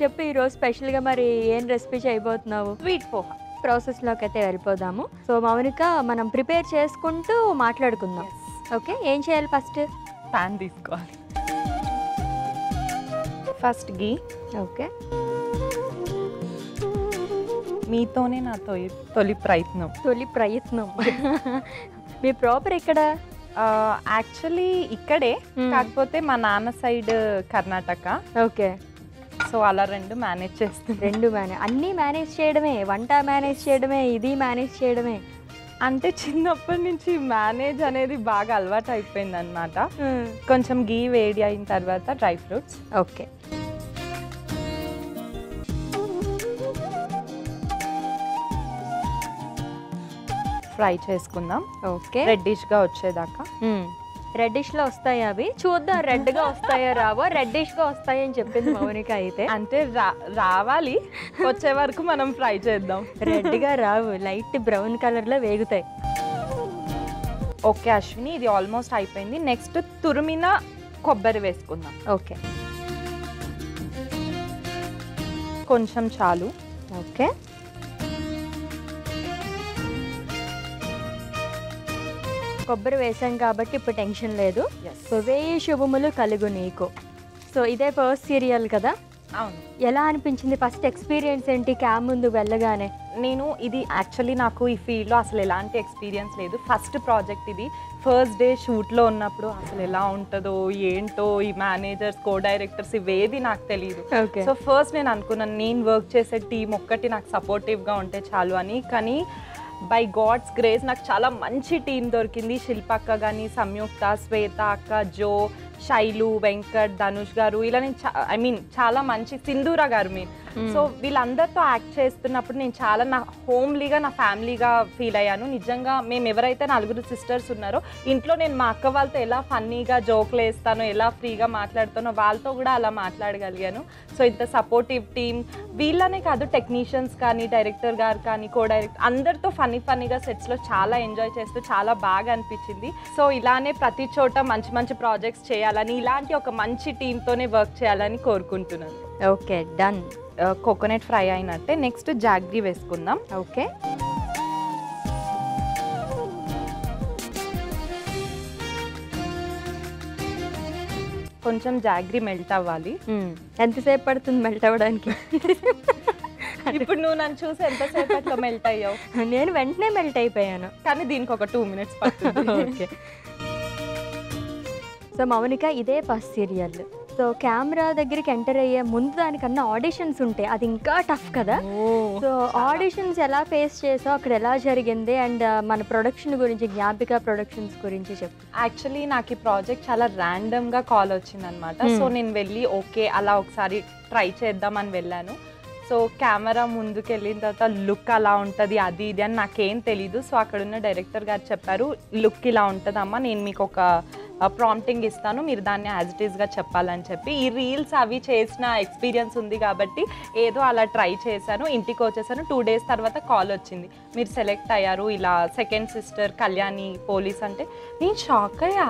చెప్పు ఈరోజు స్పెషల్గా మరి ఏం రెసిపీ చేయబోతున్నావు? స్వీట్ పోహా ప్రాసెస్లోకి అయితే వెళ్ళిపోదాము. సో మౌనిక, మనం ప్రిపేర్ చేసుకుంటూ మాట్లాడుకుందాం. ఓకే, ఏం చేయాలి? ఫస్ట్ ప్యాన్ తీసుకోవాలి. ఫస్ట్ గీ. ఓకే, మీతోనే నా తొలి ప్రయత్నం. తొలి ప్రయత్నం. మీ ప్రాపర్ ఎక్కడ? యాక్చువల్లీ ఇక్కడే, కాకపోతే మా నాన్న సైడ్ కర్ణాటక. ఓకే, సో అలా రెండు మేనేజ్ చేస్తుంది. అన్నీ మేనేజ్ చేయడమే, వంట మేనేజ్ చేయడమే, ఇది మేనేజ్ చేయడమే. అంటే చిన్నప్పటి నుంచి మేనేజ్ అనేది బాగా అలవాటు అయిపోయింది అనమాట. కొంచెం గీ వేడి అయిన తర్వాత డ్రై ఫ్రూట్స్. ఓకే, ఫ్రై చేసుకుందాం. ఓకే, రెడ్డిష్గా వచ్చేదాకా. రెడ్డిష్లో వస్తాయి అవి, చూద్దాం రెడ్గా వస్తాయో రావో. రెడ్డిష్గా వస్తాయి అని చెప్పింది మౌనిక. అయితే అంటే రావాలి, వచ్చే వరకు మనం ఫ్రై చేద్దాం. రెడ్గా రావు, లైట్ బ్రౌన్ కలర్లో వేగుతాయి. ఓకే అశ్విని, ఇది ఆల్మోస్ట్ అయిపోయింది. నెక్స్ట్ తురిమిన కొబ్బరి వేసుకుందాం. ఓకే, కొంచెం చాలు. ఓకే, కొబ్బరి వేసాం కాబట్టి ఇప్పుడు టెన్షన్ లేదు. సో వేయి శుభములు కలుగు నీకు. సో ఇదే ఫస్ట్ సీరియల్ కదా? అవును. ఎలా అనిపించింది? ఫస్ట్ ఎక్స్పీరియన్స్ ఏంటి క్యామ్ ముందు వెళ్ళగానే? నేను ఇది యాక్చువల్లీ నాకు ఈ ఫీల్డ్లో అసలు ఎలాంటి ఎక్స్పీరియన్స్ లేదు. ఫస్ట్ ప్రాజెక్ట్ ఇది. ఫస్ట్ డే షూట్లో ఉన్నప్పుడు అసలు ఎలా ఉంటుందో ఏంటో, ఈ మేనేజర్స్, కో డైరెక్టర్స్ ఇవేది నాకు తెలియదు. సో ఫస్ట్ నేను అనుకున్నాను నేను వర్క్ చేసే టీం ఒక్కటి నాకు సపోర్టివ్గా ఉంటే చాలు అని. కానీ బై గాడ్స్ గ్రేస్ నాకు చాలా మంచి టీం దొరికింది. శిల్పక్క కానీ, సంయుక్త, శ్వేత అక్క, జో, శైలు, వెంకట్, ధనుష్ గారు, ఇలా నేను చాలా మంచి, సింధూర గారు మీరు. సో వీళ్ళందరితో యాక్ట్ చేస్తున్నప్పుడు నేను చాలా నా హోమ్లీగా, నా ఫ్యామిలీగా ఫీల్ అయ్యాను. నిజంగా మేము ఎవరైతే 4 సిస్టర్స్ ఉన్నారో ఇంట్లో నేను మా అక్క వాళ్ళతో ఎలా ఫన్నీగా జోక్లు వేస్తానో, ఎలా ఫ్రీగా మాట్లాడుతానో వాళ్ళతో కూడా అలా మాట్లాడగలిగాను. సో ఇంత సపోర్టివ్ టీం, వీళ్ళనే కాదు టెక్నీషియన్స్ కానీ, డైరెక్టర్ గారు కానీ, కో డైరెక్టర్ అందరితో ఫన్నీగా సెట్స్లో చాలా ఎంజాయ్ చేస్తూ చాలా బాగా అనిపించింది. సో ఇలానే ప్రతి చోట మంచి మంచి ప్రాజెక్ట్స్ చేయాలని, ఇలాంటి ఒక మంచి టీంతోనే వర్క్ చేయాలని కోరుకుంటున్నాను. Okay, done. కోకోనట్ ఫ్రై అయినట్టే నెక్స్ట్ జాగ్రీ వేసుకుందాం. ఓకే, కొంచెం జాగ్రీ మెల్ట్ అవ్వాలి. ఎంతసేపు పడుతుంది మెల్ట్ అవ్వడానికి? ఇప్పుడు నువ్వు నన్ను చూసి ఎంతసేపట్లో మెల్ట్ అయ్యావు? నేను వెంటనే మెల్ట్ అయిపోయాను, కానీ దీనికి ఒక 2 minutes పడుతుంది. ఓకే. సో మౌనిక, ఇదే ఫస్ట్ సీరియల్. సో కెమెరా దగ్గరికి ఎంటర్ అయ్యే ముందు దానికన్నా ఆడిషన్స్ ఉంటాయి, అది ఇంకా టఫ్ కదా? సో ఆడిషన్స్ ఎలా ఫేస్ చేసావు, అక్కడ ఎలా జరిగింది, అండ్ మన ప్రొడక్షన్ గురించి, జ్ఞాపిక ప్రొడక్షన్స్ గురించి చెప్పు. యాక్చువల్లీ నాకు ఈ ప్రాజెక్ట్ చాలా ర్యాండమ్గా కాల్ వచ్చిందనమాట. సో నేను వెళ్ళి ఓకే అలా ఒకసారి ట్రై చేద్దామని వెళ్ళాను. సో కెమెరా ముందుకు వెళ్ళిన తర్వాత లుక్ అలా ఉంటుంది, అది ఇది అని నాకేం తెలీదు. సో అక్కడున్న డైరెక్టర్ గారు చెప్పారు, లుక్ ఇలా ఉంటుందమ్మా, నేను మీకు ఒక ప్రాంప్టింగ్ ఇస్తాను, మీరు దాన్ని యాజ్ ఇట్ ఈస్గా చెప్పాలని చెప్పి. ఈ రీల్స్ అవి చేసిన ఎక్స్పీరియన్స్ ఉంది కాబట్టి ఏదో అలా ట్రై చేశాను. ఇంటికి వచ్చేసాను. 2 days తర్వాత కాల్ వచ్చింది, మీరు సెలెక్ట్ అయ్యారు, ఇలా సెకండ్ సిస్టర్ కళ్యాణి పోలీస్ అంటే. నేను షాక్ అయ్యా,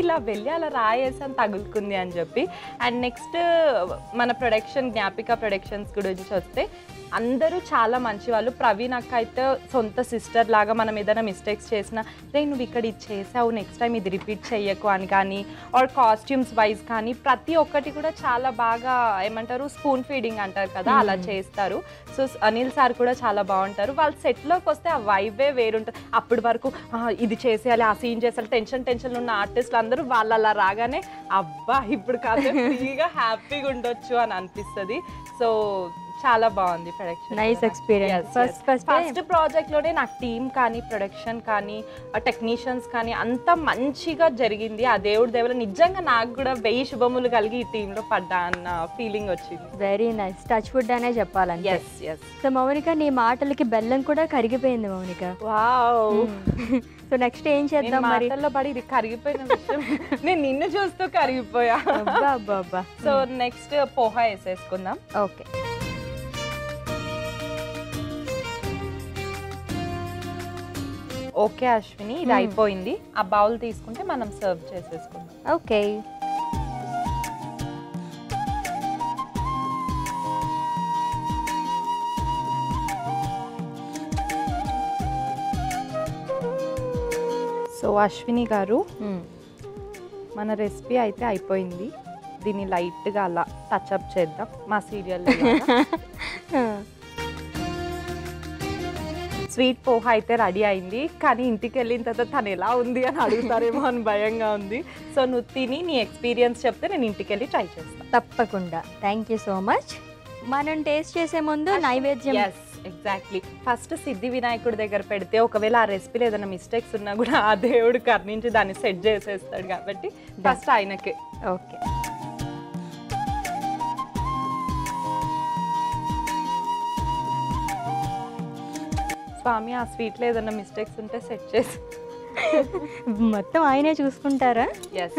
ఇలా వెళ్ళి అలా రాయేసాను తగులుకుంది అని చెప్పి. అండ్ నెక్స్ట్ మన ప్రొడక్షన్, జ్ఞాపిక ప్రొడక్షన్స్ గురించి వస్తే అందరూ చాలా మంచి వాళ్ళు. ప్రవీణ్ అక్క అయితే సొంత సిస్టర్ లాగా, మనం ఏదైనా మిస్టేక్స్ చేసినా రే నువ్వు ఇక్కడ ఇది చేసావు, నెక్స్ట్ టైం ఇది రిపీట్ చెయ్యకు అని కానీ, ఆర్ కాస్ట్యూమ్స్ వైజ్ కానీ ప్రతి ఒక్కటి కూడా చాలా బాగా ఏమంటారు, స్పూన్ ఫీడింగ్ అంటారు కదా, అలా చేస్తారు. సో అనిల్ సార్ కూడా చాలా బాగుంటారు. వాళ్ళు సెట్లోకి వస్తే ఆ వైబే వేరుంటుంది. అప్పటి వరకు ఇది చేసేయాలి, ఆ సీన్ చేసేయాలి, టెన్షన్ ఉన్న ఆర్టిస్టులు అందరూ వాళ్ళు అలా రాగానే అబ్బా ఇప్పుడు కాదు ఫ్రీగా హ్యాపీగా ఉండొచ్చు అని అనిపిస్తుంది. సో చాలా బాగుంది production. Nice experience. First project లోనే నాకు టీమ్ కానీ, ప్రొడక్షన్ కానీ, టెక్నీషియన్స్ కానీ అంత మంచిగా జరిగింది. ఆ దేవుడి దేవుడు నిజంగా నాకు కూడా 1000 శుభములు కలిగి ఈ టీంలో పడ్డా అన్న ఫీలింగ్ వచ్చింది. Very nice. టచ్ వుడ్ అనే చెప్పాలంటే. సో మౌనిక, నీ మాటలకి బెల్లం కూడా కరిగిపోయింది మౌనిక. వావ్. సో నెక్స్ట్ ఏం చేద్దాం? మాటల్లో పడి ఇది కరిగిపోయిన విషయం నేను నిన్ను చూస్తూ కరిగిపోయా. సో నెక్స్ట్ పోహా వేసేసుకుందాం. ఓకే, ఓకే అశ్విని, ఇది అయిపోయింది. ఆ బౌల్ తీసుకుంటే మనం సర్వ్ చేసేసుకుందాం. ఓకే. సో అశ్విని గారు, మన రెసిపీ అయితే అయిపోయింది. దీన్ని లైట్గా అలా టచ్అప్ చేద్దాం మా సీరియల్. స్వీట్ పోహా అయితే రెడీ అయింది, కానీ ఇంటికి వెళ్ళిన తర్వాత తను ఎలా ఉంది అని అడుగుతారేమో అని భయంగా ఉంది. సో నువ్వు తిని నీ ఎక్స్పీరియన్స్ చెప్తే నేను ఇంటికి వెళ్ళి ట్రై చేస్తాను. తప్పకుండా. Thank you so much. మనం టేస్ట్ చేసే ముందు నైవేద్యం. Yes, exactly. ఫస్ట్ సిద్ధి వినాయకుడి దగ్గర పెడితే ఒకవేళ ఆ రెసిపీలో ఏదైనా మిస్టేక్స్ ఉన్నా కూడా ఆ దేవుడు కర్ణించి దాన్ని సెట్ చేసేస్తాడు కాబట్టి ఫస్ట్ ఆయనకే. ఓకే. స్వామి, ఆ స్వీట్లో ఏదైనా మిస్టేక్స్ ఉంటే సెట్ చేసి మొత్తం ఆయనే చూసుకుంటారా? ఎస్.